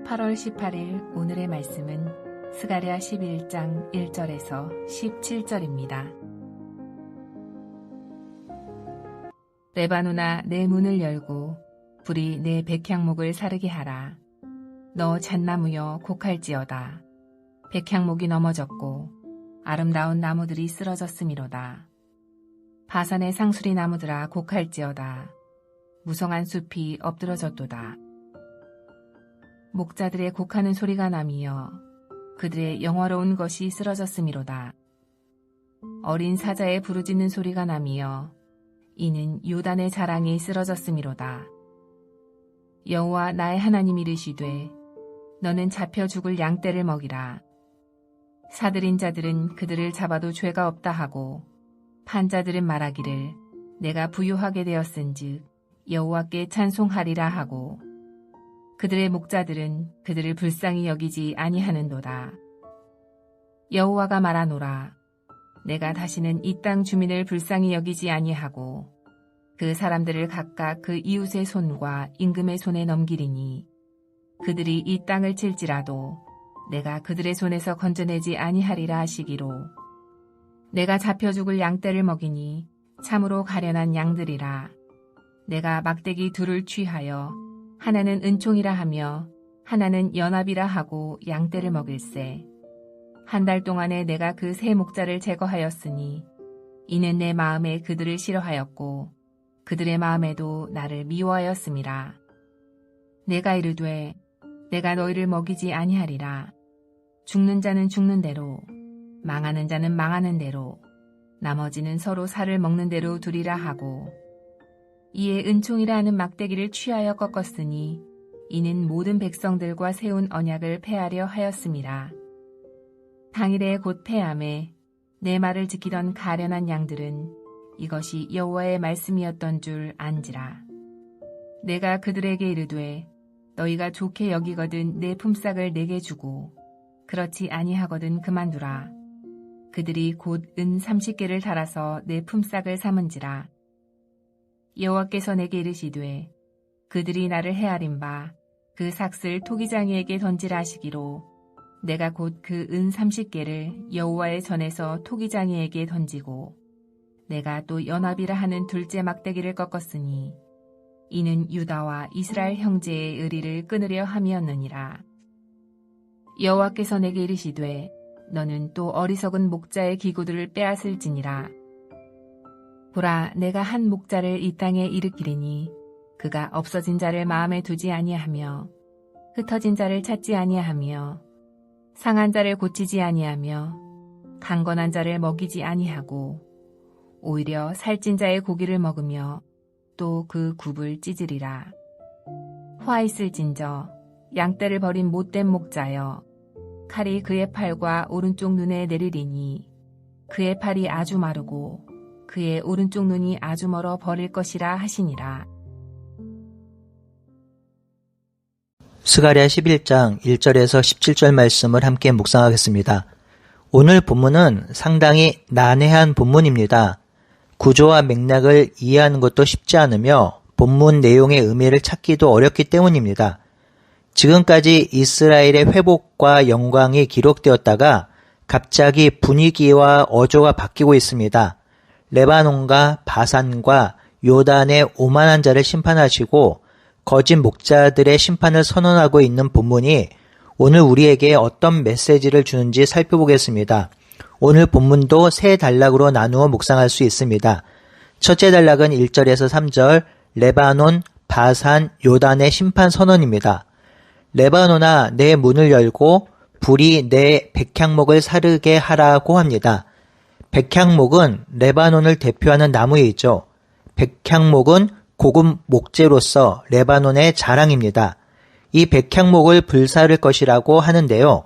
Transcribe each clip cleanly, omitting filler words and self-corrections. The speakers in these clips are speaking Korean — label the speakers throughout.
Speaker 1: 8월 18일 오늘의 말씀은 스가랴 11장 1절에서 17절입니다. 레바논아, 내 문을 열고 불이 내 백향목을 사르게 하라. 너 잣나무여 곡할지어다. 백향목이 넘어졌고 아름다운 나무들이 쓰러졌음이로다. 바산의 상수리 나무들아, 곡할지어다. 무성한 숲이 엎드러졌도다. 목자들의 곡하는 소리가 나미여 그들의 영화로운 것이 쓰러졌음이로다. 어린 사자의 부르짖는 소리가 나미여 이는 요단의 자랑이 쓰러졌음이로다. 여호와 나의 하나님이 이르시되 너는 잡혀 죽을 양떼를 먹이라. 사들인 자들은 그들을 잡아도 죄가 없다 하고 판자들은 말하기를 내가 부유하게 되었은즉 여호와께 찬송하리라 하고 그들의 목자들은 그들을 불쌍히 여기지 아니하는도다. 여호와가 말하노라. 내가 다시는 이 땅 주민을 불쌍히 여기지 아니하고 그 사람들을 각각 그 이웃의 손과 임금의 손에 넘기리니 그들이 이 땅을 칠지라도 내가 그들의 손에서 건져내지 아니하리라 하시기로 내가 잡혀 죽을 양떼를 먹이니 참으로 가련한 양들이라. 내가 막대기 둘을 취하여 하나는 은총이라 하며 하나는 연합이라 하고 양떼를 먹일세. 한 달 동안에 내가 그 세 목자를 제거하였으니 이는 내 마음에 그들을 싫어하였고 그들의 마음에도 나를 미워하였음이라. 내가 이르되 내가 너희를 먹이지 아니하리라. 죽는 자는 죽는 대로 망하는 자는 망하는 대로 나머지는 서로 살을 먹는 대로 두리라 하고 이에 은총이라 하는 막대기를 취하여 꺾었으니 이는 모든 백성들과 세운 언약을 폐하려 하였음이라. 당일에 곧 폐함에 내 말을 지키던 가련한 양들은 이것이 여호와의 말씀이었던 줄 안지라. 내가 그들에게 이르되 너희가 좋게 여기거든 내 품삯을 내게 주고 그렇지 아니하거든 그만두라. 그들이 곧 은 30개를 달아서 내 품삯을 삼은지라. 여호와께서 내게 이르시되 그들이 나를 헤아린 바 그 삭슬 토기장이에게 던지라 하시기로 내가 곧 그 은 30개를 여호와의 전에서 토기장이에게 던지고 내가 또 연합이라 하는 둘째 막대기를 꺾었으니 이는 유다와 이스라엘 형제의 의리를 끊으려 함이었느니라. 여호와께서 내게 이르시되 너는 또 어리석은 목자의 기구들을 빼앗을지니라. 보라, 내가 한 목자를 이 땅에 일으키리니 그가 없어진 자를 마음에 두지 아니하며 흩어진 자를 찾지 아니하며 상한 자를 고치지 아니하며 강건한 자를 먹이지 아니하고 오히려 살찐 자의 고기를 먹으며 또 그 굽을 찢으리라. 화 있을진저 양떼를 버린 못된 목자여 칼이 그의 팔과 오른쪽 눈에 내리리니 그의 팔이 아주 마르고 그의 오른쪽 눈이 아주 멀어 버릴 것이라 하시니라.
Speaker 2: 스가랴 11장 1절에서 17절 말씀을 함께 묵상하겠습니다. 오늘 본문은 상당히 난해한 본문입니다. 구조와 맥락을 이해하는 것도 쉽지 않으며 본문 내용의 의미를 찾기도 어렵기 때문입니다. 지금까지 이스라엘의 회복과 영광이 기록되었다가 갑자기 분위기와 어조가 바뀌고 있습니다. 레바논과 바산과 요단의 오만한 자를 심판하시고 거짓 목자들의 심판을 선언하고 있는 본문이 오늘 우리에게 어떤 메시지를 주는지 살펴보겠습니다. 오늘 본문도 세 단락으로 나누어 묵상할 수 있습니다. 첫째 단락은 1절에서 3절 레바논, 바산, 요단의 심판 선언입니다. 레바논아, 내 문을 열고 불이 내 백향목을 사르게 하라고 합니다. 백향목은 레바논을 대표하는 나무이죠. 백향목은 고급 목재로서 레바논의 자랑입니다. 이 백향목을 불사를 것이라고 하는데요.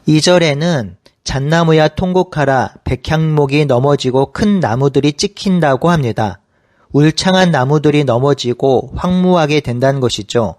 Speaker 2: 2절에는 잣나무야 통곡하라, 백향목이 넘어지고 큰 나무들이 찍힌다고 합니다. 울창한 나무들이 넘어지고 황무하게 된다는 것이죠.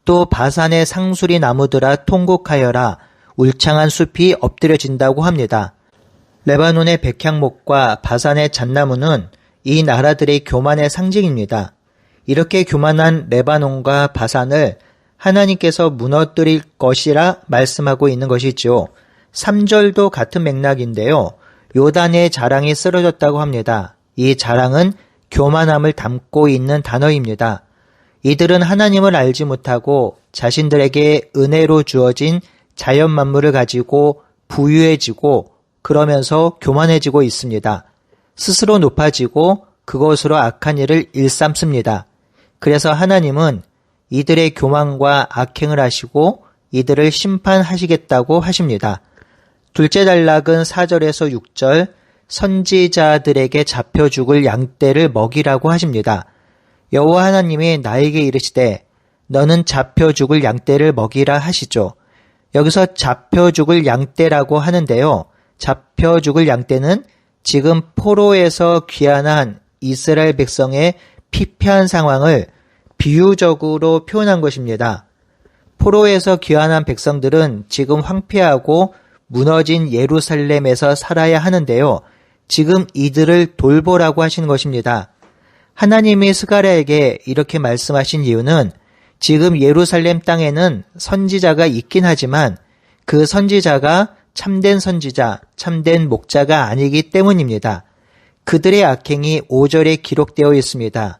Speaker 2: 또 바산의 상수리 나무들아 통곡하여라, 울창한 숲이 엎드려진다고 합니다. 레바논의 백향목과 바산의 잣나무는 이 나라들의 교만의 상징입니다. 이렇게 교만한 레바논과 바산을 하나님께서 무너뜨릴 것이라 말씀하고 있는 것이죠. 3절도 같은 맥락인데요. 요단의 자랑이 쓰러졌다고 합니다. 이 자랑은 교만함을 담고 있는 단어입니다. 이들은 하나님을 알지 못하고 자신들에게 은혜로 주어진 자연 만물을 가지고 부유해지고 그러면서 교만해지고 있습니다. 스스로 높아지고 그것으로 악한 일을 일삼습니다. 그래서 하나님은 이들의 교만과 악행을 하시고 이들을 심판하시겠다고 하십니다. 둘째 단락은 4절에서 6절 선지자들에게 잡혀 죽을 양떼를 먹이라고 하십니다. 여호와 하나님이 나에게 이르시되 너는 잡혀 죽을 양떼를 먹이라 하시죠. 여기서 잡혀 죽을 양떼라고 하는데요. 잡혀 죽을 양떼는 지금 포로에서 귀환한 이스라엘 백성의 피폐한 상황을 비유적으로 표현한 것입니다. 포로에서 귀환한 백성들은 지금 황폐하고 무너진 예루살렘에서 살아야 하는데요. 지금 이들을 돌보라고 하시는 것입니다. 하나님이 스가랴에게 이렇게 말씀하신 이유는 지금 예루살렘 땅에는 선지자가 있긴 하지만 그 선지자가 참된 선지자, 참된 목자가 아니기 때문입니다. 그들의 악행이 5절에 기록되어 있습니다.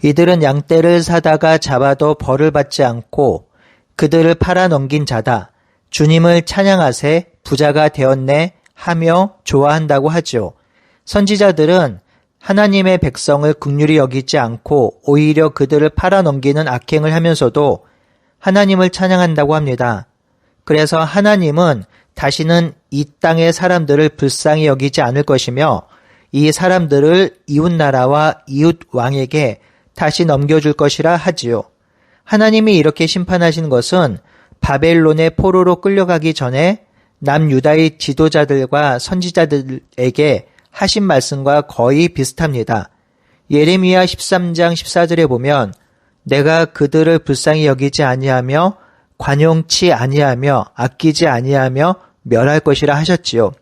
Speaker 2: 이들은 양떼를 사다가 잡아도 벌을 받지 않고 그들을 팔아 넘긴 자다. 주님을 찬양하세 부자가 되었네 하며 좋아한다고 하죠. 선지자들은 하나님의 백성을 긍휼히 여기지 않고 오히려 그들을 팔아 넘기는 악행을 하면서도 하나님을 찬양한다고 합니다. 그래서 하나님은 다시는 이 땅의 사람들을 불쌍히 여기지 않을 것이며 이 사람들을 이웃나라와 이웃왕에게 다시 넘겨줄 것이라 하지요. 하나님이 이렇게 심판하신 것은 바벨론의 포로로 끌려가기 전에 남유다의 지도자들과 선지자들에게 하신 말씀과 거의 비슷합니다. 예레미야 13장 14절에 보면 내가 그들을 불쌍히 여기지 아니하며 관용치 아니하며 아끼지 아니하며 멸할 것이라 하셨지요.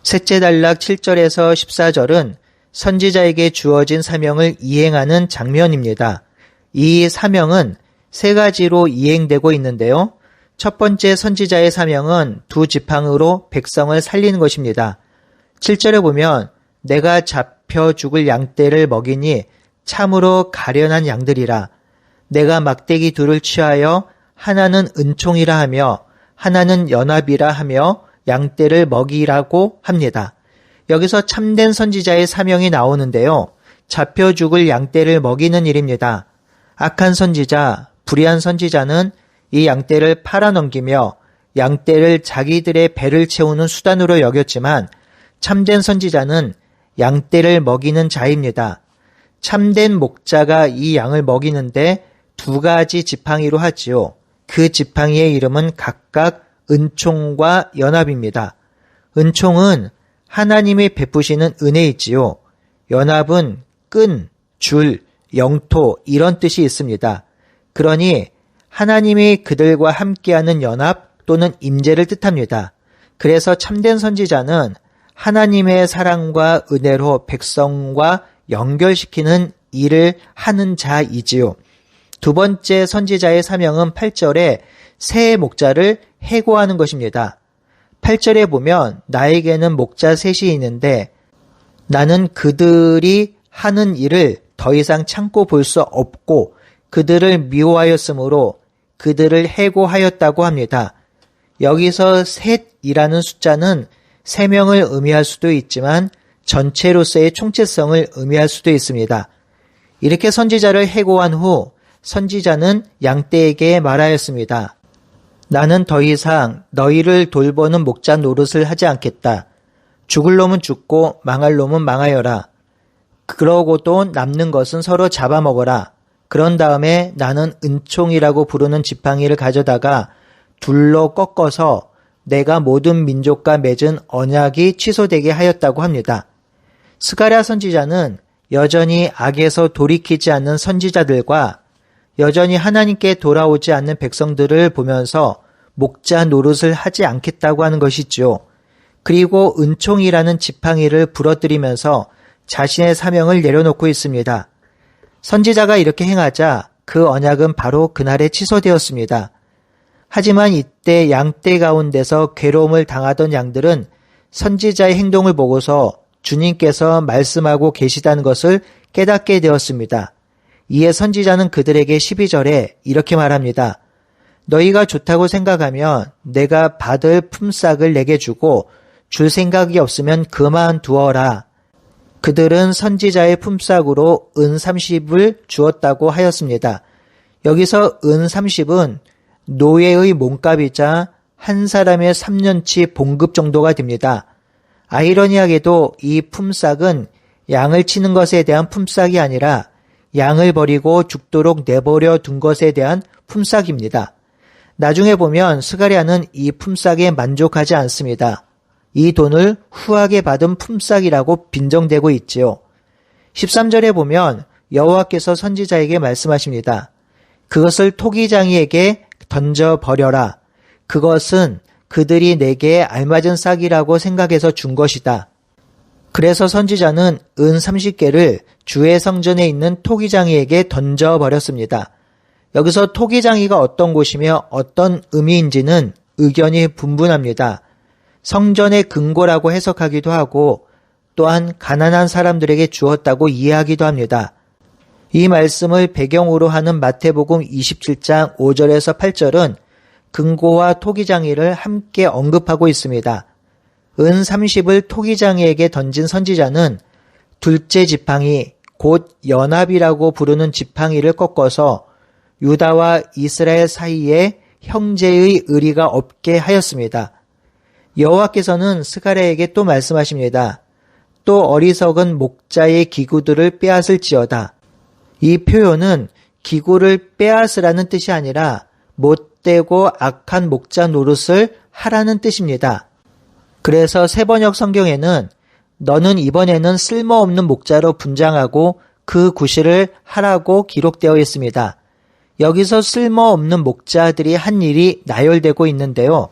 Speaker 2: 셋째 단락 7절에서 14절은 선지자에게 주어진 사명을 이행하는 장면입니다. 이 사명은 세 가지로 이행되고 있는데요. 첫 번째 선지자의 사명은 두 지팡이로 백성을 살리는 것입니다. 7절에 보면 내가 잡혀 죽을 양떼를 먹이니 참으로 가련한 양들이라. 내가 막대기 둘을 취하여 하나는 은총이라 하며 하나는 연합이라 하며 양떼를 먹이라고 합니다. 여기서 참된 선지자의 사명이 나오는데요. 잡혀 죽을 양떼를 먹이는 일입니다. 악한 선지자, 불의한 선지자는 이 양떼를 팔아넘기며 양떼를 자기들의 배를 채우는 수단으로 여겼지만 참된 선지자는 양떼를 먹이는 자입니다. 참된 목자가 이 양을 먹이는데 두 가지 지팡이로 하지요. 그 지팡이의 이름은 각각 은총과 연합입니다. 은총은 하나님이 베푸시는 은혜이지요. 연합은 끈, 줄, 영토 이런 뜻이 있습니다. 그러니 하나님이 그들과 함께하는 연합 또는 임재를 뜻합니다. 그래서 참된 선지자는 하나님의 사랑과 은혜로 백성과 연결시키는 일을 하는 자이지요. 두 번째 선지자의 사명은 8절에 새 목자를 해고하는 것입니다. 8절에 보면 나에게는 목자 셋이 있는데 나는 그들이 하는 일을 더 이상 참고 볼 수 없고 그들을 미워하였으므로 그들을 해고하였다고 합니다. 여기서 셋이라는 숫자는 3명을 의미할 수도 있지만 전체로서의 총체성을 의미할 수도 있습니다. 이렇게 선지자를 해고한 후 선지자는 양떼에게 말하였습니다. 나는 더 이상 너희를 돌보는 목자 노릇을 하지 않겠다. 죽을 놈은 죽고 망할 놈은 망하여라. 그러고도 남는 것은 서로 잡아먹어라. 그런 다음에 나는 은총이라고 부르는 지팡이를 가져다가 둘로 꺾어서 내가 모든 민족과 맺은 언약이 취소되게 하였다고 합니다. 스가랴 선지자는 여전히 악에서 돌이키지 않는 선지자들과 여전히 하나님께 돌아오지 않는 백성들을 보면서 목자 노릇을 하지 않겠다고 하는 것이지요. 그리고 은총이라는 지팡이를 부러뜨리면서 자신의 사명을 내려놓고 있습니다. 선지자가 이렇게 행하자 그 언약은 바로 그날에 취소되었습니다. 하지만 이때 양떼 가운데서 괴로움을 당하던 양들은 선지자의 행동을 보고서 주님께서 말씀하고 계시다는 것을 깨닫게 되었습니다. 이에 선지자는 그들에게 12절에 이렇게 말합니다. 너희가 좋다고 생각하면 내가 받을 품삯을 내게 주고 줄 생각이 없으면 그만두어라. 그들은 선지자의 품삯으로 은 30을 주었다고 하였습니다. 여기서 은 30은 노예의 몸값이자 한 사람의 3년치 봉급 정도가 됩니다. 아이러니하게도 이 품삯은 양을 치는 것에 대한 품삯이 아니라 양을 버리고 죽도록 내버려 둔 것에 대한 품삯입니다. 나중에 보면 스가랴는 이 품삯에 만족하지 않습니다. 이 돈을 후하게 받은 품삯이라고 빈정대고 있지요. 13절에 보면 여호와께서 선지자에게 말씀하십니다. 그것을 토기장이에게 던져버려라. 그것은 그들이 내게 알맞은 싹이라고 생각해서 준 것이다. 그래서 선지자는 은 30개를 주의 성전에 있는 토기장이에게 던져버렸습니다. 여기서 토기장이가 어떤 곳이며 어떤 의미인지는 의견이 분분합니다. 성전의 금고라고 해석하기도 하고 또한 가난한 사람들에게 주었다고 이해하기도 합니다. 이 말씀을 배경으로 하는 마태복음 27장 5절에서 8절은 금고와 토기장이를 함께 언급하고 있습니다. 은 30을 토기장이에게 던진 선지자는 둘째 지팡이 곧 연합이라고 부르는 지팡이를 꺾어서 유다와 이스라엘 사이에 형제의 의리가 없게 하였습니다. 여호와께서는 스가랴에게 또 말씀하십니다. 또 어리석은 목자의 기구들을 빼앗을지어다. 이 표현은 기구를 빼앗으라는 뜻이 아니라 못되고 악한 목자 노릇을 하라는 뜻입니다. 그래서 세번역 성경에는 너는 이번에는 쓸모없는 목자로 분장하고 그 구실을 하라고 기록되어 있습니다. 여기서 쓸모없는 목자들이 한 일이 나열되고 있는데요.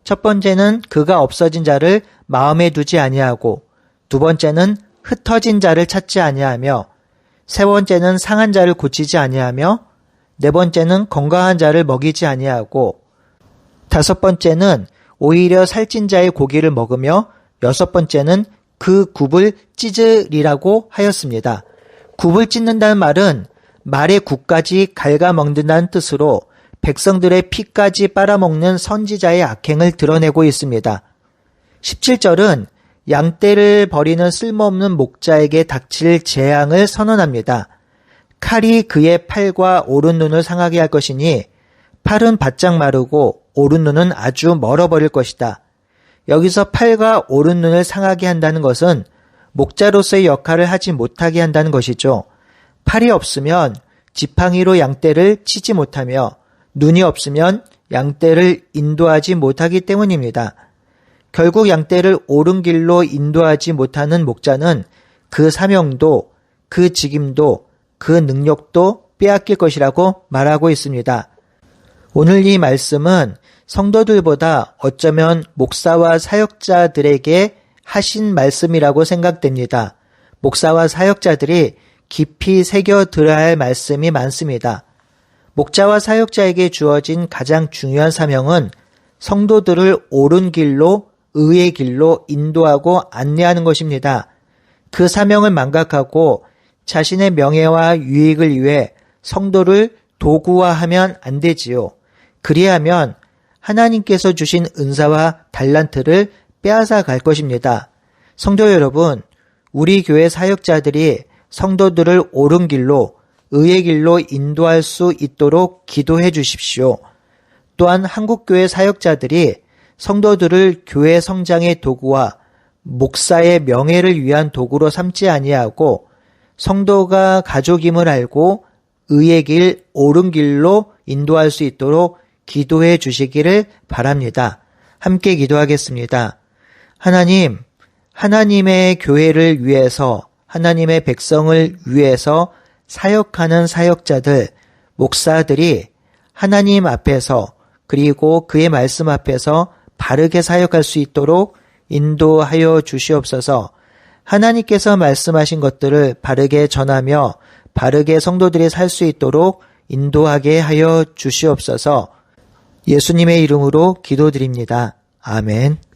Speaker 2: 첫 번째는 그가 없어진 자를 마음에 두지 아니하고, 두 번째는 흩어진 자를 찾지 아니하며, 세 번째는 상한 자를 고치지 아니하며, 네 번째는 건강한 자를 먹이지 아니하고, 다섯 번째는 오히려 살찐 자의 고기를 먹으며, 여섯 번째는 그 굽을 찢으리라고 하였습니다. 굽을 찢는다는 말은 말의 굽까지 갉아먹는다는 뜻으로 백성들의 피까지 빨아먹는 선지자의 악행을 드러내고 있습니다. 17절은 양떼를 버리는 쓸모없는 목자에게 닥칠 재앙을 선언합니다. 칼이 그의 팔과 오른눈을 상하게 할 것이니 팔은 바짝 마르고 오른눈은 아주 멀어버릴 것이다. 여기서 팔과 오른눈을 상하게 한다는 것은 목자로서의 역할을 하지 못하게 한다는 것이죠. 팔이 없으면 지팡이로 양떼를 치지 못하며 눈이 없으면 양떼를 인도하지 못하기 때문입니다. 결국 양떼를 옳은 길로 인도하지 못하는 목자는 그 사명도, 그 직임도, 그 능력도 빼앗길 것이라고 말하고 있습니다. 오늘 이 말씀은 성도들보다 어쩌면 목사와 사역자들에게 하신 말씀이라고 생각됩니다. 목사와 사역자들이 깊이 새겨들어야 할 말씀이 많습니다. 목자와 사역자에게 주어진 가장 중요한 사명은 성도들을 옳은 길로, 의의 길로 인도하고 안내하는 것입니다. 그 사명을 망각하고 자신의 명예와 유익을 위해 성도를 도구화하면 안 되지요. 그리하면 하나님께서 주신 은사와 달란트를 빼앗아 갈 것입니다. 성도 여러분, 우리 교회 사역자들이 성도들을 옳은 길로, 의의 길로 인도할 수 있도록 기도해 주십시오. 또한 한국교회 사역자들이 성도들을 교회 성장의 도구와 목사의 명예를 위한 도구로 삼지 아니하고 성도가 가족임을 알고 의의 길, 옳은 길로 인도할 수 있도록 기도해 주시기를 바랍니다. 함께 기도하겠습니다. 하나님, 하나님의 교회를 위해서, 하나님의 백성을 위해서 사역하는 사역자들, 목사들이 하나님 앞에서 그리고 그의 말씀 앞에서 바르게 사역할 수 있도록 인도하여 주시옵소서. 하나님께서 말씀하신 것들을 바르게 전하며 바르게 성도들이 살 수 있도록 인도하게 하여 주시옵소서. 예수님의 이름으로 기도드립니다. 아멘.